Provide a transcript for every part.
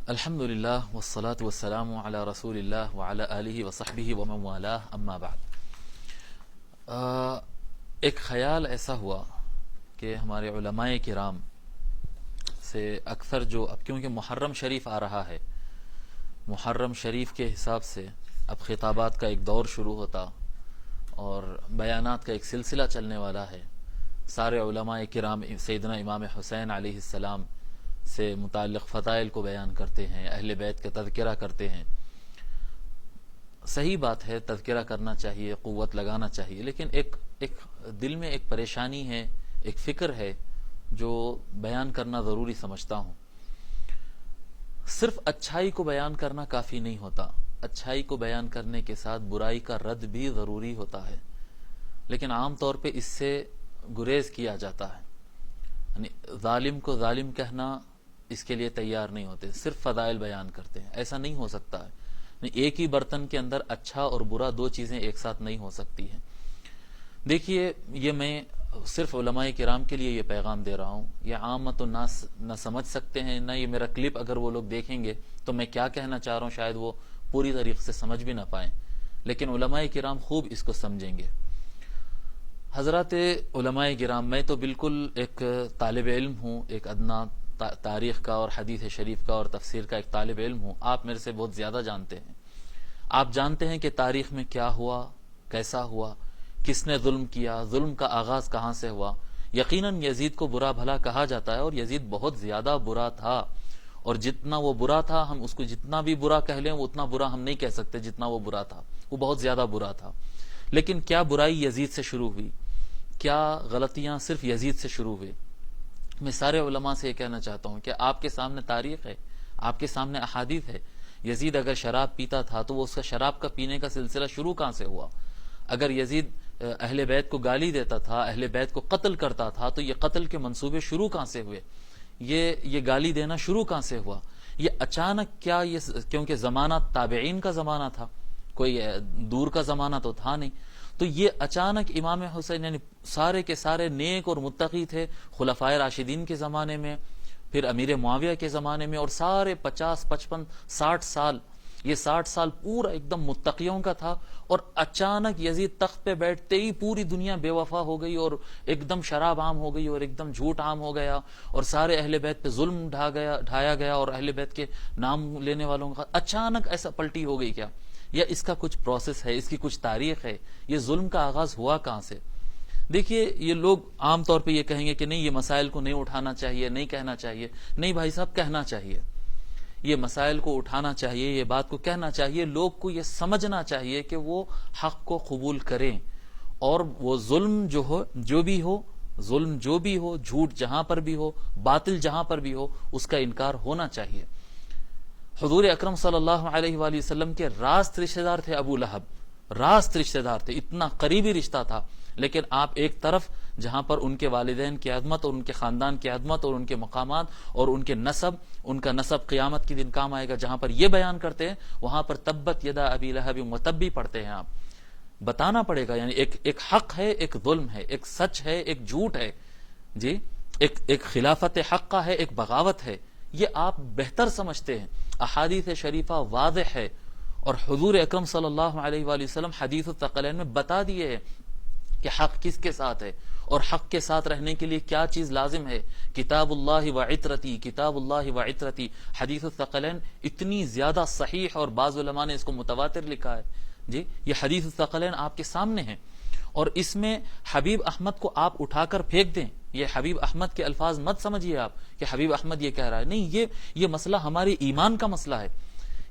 الحمد للہ والصلاة والسلام علی رسول اللہ وعلی آلہ وصحبہ ومن والاه اما بعد۔ ایک خیال ایسا ہوا کہ ہمارے علماء کرام سے اکثر جو اب کیونکہ محرم شریف آ رہا ہے، محرم شریف کے حساب سے اب خطابات کا ایک دور شروع ہوتا اور بیانات کا ایک سلسلہ چلنے والا ہے۔ سارے علماء کرام سیدنا امام حسین علیہ السلام سے متعلق فضائل کو بیان کرتے ہیں، اہل بیت کا تذکرہ کرتے ہیں۔ صحیح بات ہے، تذکرہ کرنا چاہیے، قوت لگانا چاہیے، لیکن ایک دل میں ایک پریشانی ہے، ایک فکر ہے جو بیان کرنا ضروری سمجھتا ہوں۔ صرف اچھائی کو بیان کرنا کافی نہیں ہوتا، اچھائی کو بیان کرنے کے ساتھ برائی کا رد بھی ضروری ہوتا ہے، لیکن عام طور پہ اس سے گریز کیا جاتا ہے، یعنی ظالم کو ظالم کہنا اس کے لیے تیار نہیں ہوتے، صرف فضائل بیان کرتے ہیں۔ ایسا نہیں ہو سکتا ہے، یعنی ایک ہی برتن کے اندر اچھا اور برا دو چیزیں ایک ساتھ نہیں ہو سکتی ہیں۔ دیکھیے، یہ میں صرف علماء کرام کے لیے یہ پیغام دے رہا ہوں، یہ عامت الناس نہ سمجھ سکتے ہیں، نہ یہ میرا کلپ اگر وہ لوگ دیکھیں گے تو میں کیا کہنا چاہ رہا ہوں شاید وہ پوری طریقے سے سمجھ بھی نہ پائیں، لیکن علماء کرام خوب اس کو سمجھیں گے۔ حضرات علماء کرام، میں تو بالکل ایک طالب علم ہوں، ایک ادنا تاریخ کا اور حدیث شریف کا اور تفسیر کا ایک طالب علم ہوں۔ آپ میرے سے بہت زیادہ جانتے ہیں، آپ جانتے ہیں کہ تاریخ میں کیا ہوا، کیسا ہوا، کس نے ظلم کیا، ظلم کا آغاز کہاں سے ہوا۔ یقیناً یزید کو برا بھلا کہا جاتا ہے اور یزید بہت زیادہ برا تھا، اور جتنا وہ برا تھا ہم اس کو جتنا بھی برا کہہ لیں اتنا برا ہم نہیں کہہ سکتے جتنا وہ برا تھا، وہ بہت زیادہ برا تھا۔ لیکن کیا برائی یزید سے شروع ہوئی؟ کیا غلطیاں صرف یزید سے شروع ہوئی؟ میں سارے علماء سے یہ کہنا چاہتا ہوں کہ آپ کے سامنے تاریخ ہے، آپ کے سامنے احادیث ہے۔ یزید اگر شراب پیتا تھا تو وہ اس کا شراب کا پینے کا سلسلہ شروع کہاں سے ہوا؟ اگر یزید اہل بیت کو گالی دیتا تھا، اہل بیت کو قتل کرتا تھا، تو یہ قتل کے منصوبے شروع کہاں سے ہوئے؟ یہ گالی دینا شروع کہاں سے ہوا؟ یہ اچانک کیا یہ کیونکہ زمانہ تابعین کا زمانہ تھا، کوئی دور کا زمانہ تو تھا نہیں، تو یہ اچانک امام حسین یعنی سارے کے سارے نیک اور متقی تھے خلفائے راشدین کے زمانے میں، پھر امیر معاویہ کے زمانے میں، اور سارے 50 55 60 سال، یہ 60 سال پورا ایک دم متقیوں کا تھا، اور اچانک یزید تخت پہ بیٹھتے ہی پوری دنیا بے وفا ہو گئی اور ایک دم شراب عام ہو گئی اور ایک دم جھوٹ عام ہو گیا، اور سارے اہل بیت پہ ظلم ڈھایا گیا اور اہل بیت کے نام لینے والوں کا اچانک ایسا پلٹی ہو گئی کیا؟ یا اس کا کچھ پروسیس ہے، اس کی کچھ تاریخ ہے؟ یہ ظلم کا آغاز ہوا کہاں سے؟ دیکھیے، یہ لوگ عام طور پہ یہ کہیں گے کہ نہیں، یہ مسائل کو نہیں اٹھانا چاہیے، نہیں کہنا چاہیے۔ نہیں بھائی صاحب، کہنا چاہیے، یہ مسائل کو اٹھانا چاہیے، یہ بات کو کہنا چاہیے، لوگ کو یہ سمجھنا چاہیے کہ وہ حق کو قبول کریں، اور وہ ظلم جو بھی ہو، جھوٹ جہاں پر بھی ہو، باطل جہاں پر بھی ہو، اس کا انکار ہونا چاہیے۔ حضور اکرم صلی اللہ علیہ وآلہ وسلم کے راست رشتہ دار تھے ابو لہب، راست رشتہ دار تھے، اتنا قریبی رشتہ تھا، لیکن آپ ایک طرف جہاں پر ان کے والدین کی عظمت اور ان کے خاندان کی عظمت اور ان کے مقامات اور ان کا نسب قیامت کے دن کام آئے گا، جہاں پر یہ بیان کرتے ہیں، وہاں پر تبت یدا ابی لہب وتب بھی پڑھتے ہیں۔ آپ بتانا پڑے گا، یعنی ایک حق ہے، ایک ظلم ہے، ایک سچ ہے، ایک جھوٹ ہے، جی، ایک خلافت حق کا ہے، ایک بغاوت ہے، یہ آپ بہتر سمجھتے ہیں۔ احادیث شریفہ واضح ہے، اور حضور اکرم صلی اللہ علیہ وآلہ وسلم حدیث الثقلین میں بتا دیے ہیں کہ حق کس کے ساتھ ہے، اور حق کے ساتھ رہنے کے لیے کیا چیز لازم ہے۔ کتاب اللہ و عطرتی، کتاب اللہ و عطرتی، حدیث الثقلین اتنی زیادہ صحیح، اور بعض علماء نے اس کو متواتر لکھا ہے، جی، یہ حدیث الثقلین آپ کے سامنے ہیں، اور اس میں حبیب احمد کو آپ اٹھا کر پھینک دیں، یہ حبیب احمد کے الفاظ مت سمجھیے آپ کہ حبیب احمد یہ کہہ رہا ہے، نہیں، یہ مسئلہ ہماری ایمان کا مسئلہ ہے،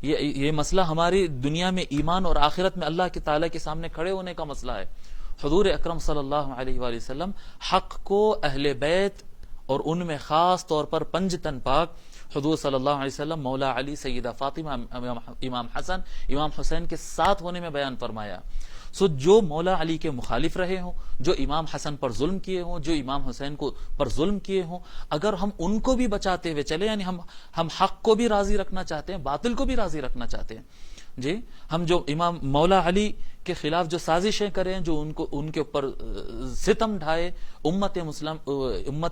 یہ مسئلہ ہماری دنیا میں ایمان اور آخرت میں اللہ کے تعالیٰ کے سامنے کھڑے ہونے کا مسئلہ ہے۔ حضور اکرم صلی اللہ علیہ وآلہ وسلم حق کو اہل بیت اور ان میں خاص طور پر پنجتن پاک حضور صلی اللہ علیہ وسلم، مولا علی، سیدہ فاطمہ، امام حسن، امام حسین کے ساتھ ہونے میں بیان فرمایا۔ جو مولا علی کے مخالف رہے ہوں، جو امام حسن پر ظلم کیے ہوں، جو امام حسین پر ظلم کیے ہوں، اگر ہم ان کو بھی بچاتے ہوئے چلے، یعنی ہم حق کو بھی راضی رکھنا چاہتے ہیں، باطل کو بھی راضی رکھنا چاہتے ہیں، جی ہم جو امام مولا علی کے خلاف جو سازشیں کریں، جو ان کے اوپر ستم ڈھائے، امت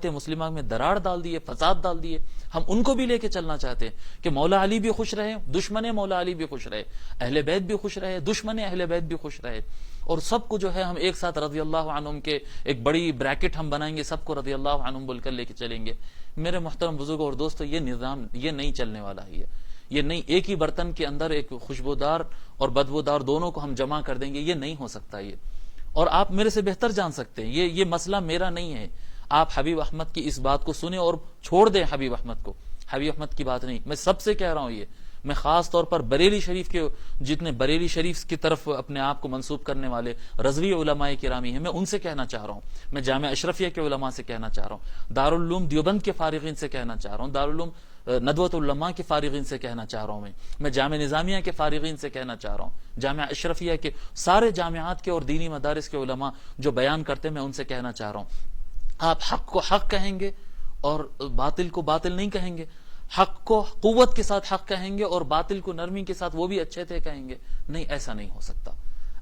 مسلمہ میں دراڑ ڈال دیے، فساد ڈال دیے، ہم ان کو بھی لے کے چلنا چاہتے ہیں کہ مولا علی بھی خوش رہے، دشمن مولا علی بھی خوش رہے، اہل بیت بھی خوش رہے، دشمن اہل بیت بھی خوش رہے، اور سب کو جو ہے ہم ایک ساتھ رضی اللہ عنہم کے ایک بڑی بریکٹ ہم بنائیں گے، سب کو رضی اللہ عنہم بول کر لے کے چلیں گے۔ میرے محترم بزرگوں اور دوستو، یہ نظام یہ نہیں چلنے والا ہے، یہ نہیں ایک ہی برتن کے اندر ایک خوشبودار اور بدبودار دونوں کو ہم جمع کر دیں گے، یہ نہیں ہو سکتا یہ۔ اور آپ میرے سے بہتر جان سکتے ہیں، یہ مسئلہ میرا نہیں ہے۔ آپ حبیب احمد کی اس بات کو سنیں اور چھوڑ دیں حبیب احمد کو، حبیب احمد کی بات نہیں، میں سب سے کہہ رہا ہوں یہ، میں خاص طور پر بریلی شریف کے جتنے بریلی شریف کی طرف اپنے آپ کو منسوب کرنے والے رضوی علماء کرامی ہیں، میں ان سے کہنا چاہ رہا ہوں، میں جامعہ اشرفیہ کے علماء سے کہنا چاہ رہا ہوں، دارالعلوم دیوبند کے فارغین سے کہنا چاہ رہا ہوں، دارالعلوم ندوۃ العلماء کے فارغین سے کہنا چاہ رہا ہوں، میں جامعہ نظامیہ کے فارغین سے کہنا چاہ رہا ہوں، جامعہ اشرفیہ کے سارے جامعات کے اور دینی مدارس کے علماء جو بیان کرتے ہیں، میں ان سے کہنا چاہ رہا ہوں، آپ حق کو حق کہیں گے اور باطل کو باطل نہیں کہیں گے، حق کو قوت کے ساتھ حق کہیں گے اور باطل کو نرمی کے ساتھ وہ بھی اچھے تھے کہیں گے، نہیں، ایسا نہیں ہو سکتا،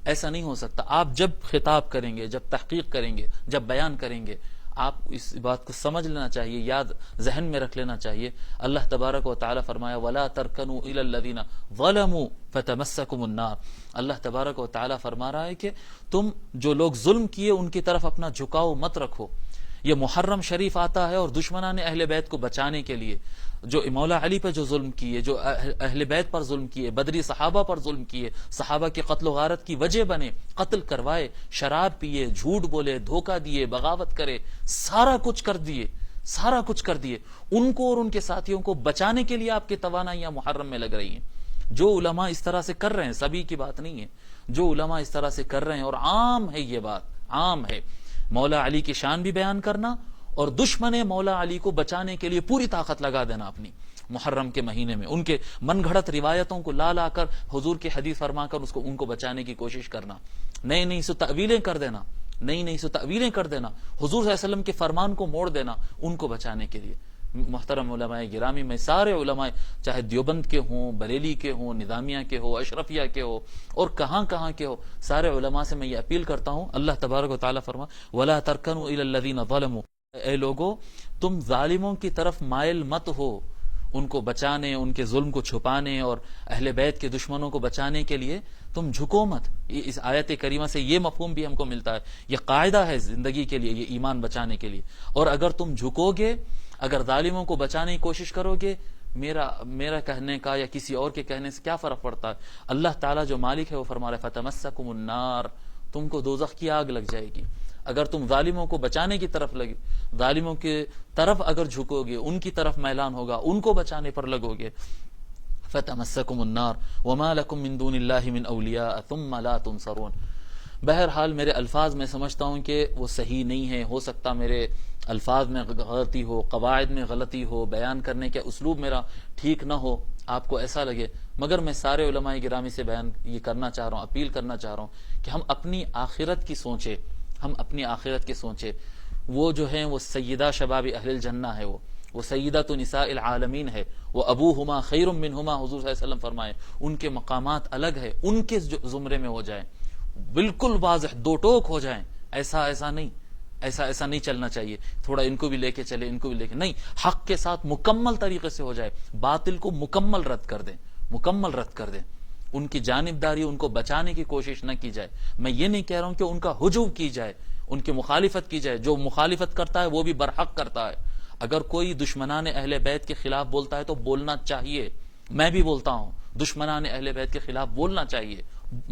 ایسا نہیں ہو سکتا۔ آپ جب خطاب کریں گے، جب تحقیق کریں گے، جب بیان کریں گے، آپ اس بات کو سمجھ لینا چاہیے، یاد ذہن میں رکھ لینا چاہیے، اللہ تبارک و تعالی فرمایا وَلَا تَرْكَنُوا إِلَى الَّذِينَ ظَلَمُوا فَتَمَسَّكُمُ النَّارُ، اللہ تبارک و تعالی فرما رہا ہے کہ تم جو لوگ ظلم کیے ان کی طرف اپنا جھکاؤ مت رکھو۔ یہ محرم شریف آتا ہے اور دشمنان اہل بیت کو بچانے کے لیے، جو مولا علی پہ جو ظلم کیے، جو اہل بیت پر ظلم کیے، بدری صحابہ پر ظلم کیے، صحابہ کے قتل و غارت کی وجہ بنے، قتل کروائے، شراب پیے، جھوٹ بولے، دھوکہ دیے، بغاوت کرے، سارا کچھ کر دیے، ان کو اور ان کے ساتھیوں کو بچانے کے لیے آپ کی توانائیاں محرم میں لگ رہی ہیں۔ جو علماء اس طرح سے کر رہے ہیں، سبھی کی بات نہیں ہے، جو علماء اس طرح سے کر رہے ہیں، اور عام ہے یہ بات، عام ہے، مولا علی کی شان بھی بیان کرنا اور دشمن مولا علی کو بچانے کے لیے پوری طاقت لگا دینا اپنی، محرم کے مہینے میں ان کے من گھڑت روایتوں کو لا کر حضور کی حدیث فرما کر ان کو بچانے کی کوشش کرنا، نئی سو تعویلیں کر دینا، نئی سو تعویلیں کر دینا، حضور صلی اللہ علیہ وسلم کے فرمان کو موڑ دینا ان کو بچانے کے لیے۔ محترم علماء گرامی، میں سارے علماء چاہے دیوبند کے ہوں، بریلی کے ہوں، نظامیہ کے ہو، اشرفیہ کے ہو، اور کہاں کے ہو، سارے علماء سے میں یہ اپیل کرتا ہوں، اللہ تبارک و تعالیٰ فرما وَلَا تَرْكَنُوا إِلَى الَّذِينَ ظَلَمُوا، اے لوگو تم ظالموں کی طرف مائل مت ہو، ان کو بچانے، ان کے ظلم کو چھپانے اور اہل بیت کے دشمنوں کو بچانے کے لیے تم جھکو مت۔ اس آیت کریمہ سے یہ مفہوم بھی ہم کو ملتا ہے، یہ قاعدہ ہے زندگی کے لیے، یہ ایمان بچانے کے لیے۔ اور اگر تم جھکو گے، اگر ظالموں کو بچانے کی کوشش کرو گے، میرا کہنے کا یا کسی اور کے کہنے سے کیا فرق پڑتا ہے؟ اللہ تعالیٰ جو مالک ہے وہ فرما رہا ہے فَتَمَسَّكُمُ النَّارُ، تم کو دوزخ کی آگ لگ جائے گی۔ اگر تم ظالموں کو بچانے کی طرف لگے، ظالموں کی طرف اگر جھکو گے، ان کی طرف میلان ہوگا، ان کو بچانے پر لگو گے، فَتَمَسَّكُمُ النَّارُ وَمَا لَكُم مِّن دُونِ اللَّهِ مِنْ أَوْلِيَاءَ ثُمَّ لَا تُنصَرُونَ۔ بہرحال میرے الفاظ میں سمجھتا ہوں کہ وہ صحیح نہیں ہے، ہو سکتا میرے الفاظ میں غلطی ہو، قواعد میں غلطی ہو، بیان کرنے کے اسلوب میرا ٹھیک نہ ہو، آپ کو ایسا لگے، مگر میں سارے علماء گرامی سے بیان یہ کرنا چاہ رہا ہوں، اپیل کرنا چاہ رہا ہوں کہ ہم اپنی آخرت کی سوچیں، ہم اپنی آخرت کی سوچیں۔ وہ جو ہیں وہ سیدہ شباب اہل الجنہ ہے، وہ سیدۃ نساء العالمین ہے، وہ ابوہما خیر منہما، حضور صلی اللہ علیہ وسلم فرمائے، ان کے مقامات الگ ہے، ان کے زمرے میں ہو جائیں، بالکل واضح دو ٹوک ہو جائیں، ایسا نہیں چلنا چاہیے، تھوڑا ان کو بھی لے کے چلے، ان کو بھی لے کے نہیں، حق کے ساتھ مکمل طریقے سے ہو جائے، باطل کو مکمل رد کر دیں، ان کی جانبداری، ان کو بچانے کی کوشش نہ کی جائے۔ میں یہ نہیں کہہ رہا ہوں کہ ان کا ہجوم کی جائے، ان کی مخالفت کی جائے، جو مخالفت کرتا ہے وہ بھی برحق کرتا ہے۔ اگر کوئی دشمنان اہل بیت کے خلاف بولتا ہے تو بولنا چاہیے، میں بھی بولتا ہوں، دشمنان اہل بیت کے خلاف بولنا چاہیے،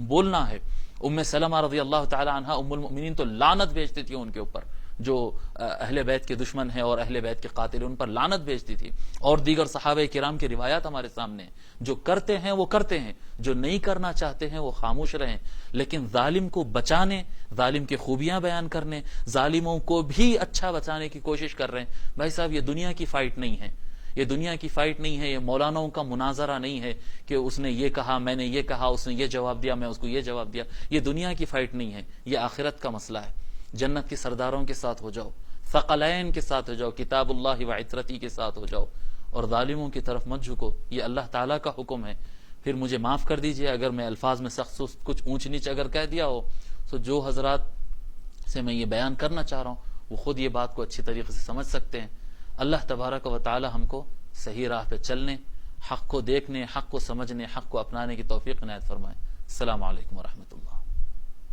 بولنا ہے۔ ام سلمہ رضی اللہ تعالی عنہا ام المؤمنین تو لعنت بھیجتی تھی ان کے اوپر، جو اہل بیت کے دشمن ہیں اور اہل بیت کے قاتل، ان پر لعنت بھیجتی تھی، اور دیگر صحابہ کرام کی روایات ہمارے سامنے ہیں۔ جو کرتے ہیں وہ کرتے ہیں، جو نہیں کرنا چاہتے ہیں وہ خاموش رہیں، لیکن ظالم کو بچانے، ظالم کی خوبیاں بیان کرنے، ظالموں کو بھی اچھا بچانے کی کوشش کر رہے ہیں۔ بھائی صاحب، یہ دنیا کی فائٹ نہیں ہے، یہ دنیا کی فائٹ نہیں ہے، یہ مولاناؤں کا مناظرہ نہیں ہے کہ اس نے یہ کہا، میں نے یہ کہا، اس نے یہ جواب دیا، میں اس کو یہ جواب دیا۔ یہ دنیا کی فائٹ نہیں ہے، یہ آخرت کا مسئلہ ہے۔ جنت کے سرداروں کے ساتھ ہو جاؤ، ثقلین کے ساتھ ہو جاؤ، کتاب اللہ و عترتی کے ساتھ ہو جاؤ، اور ظالموں کی طرف مت جھکو۔ یہ اللہ تعالیٰ کا حکم ہے۔ پھر مجھے معاف کر دیجئے اگر میں الفاظ میں سخت سست کچھ اونچ نیچ اگر کہہ دیا ہو، تو جو حضرات سے میں یہ بیان کرنا چاہ رہا ہوں وہ خود یہ بات کو اچھی طریقے سے سمجھ سکتے ہیں۔ اللہ تبارک و تعالی ہم کو صحیح راہ پہ چلنے، حق کو دیکھنے، حق کو سمجھنے، حق کو اپنانے کی توفیق عنایت فرمائے۔ السلام علیکم ورحمۃ اللہ۔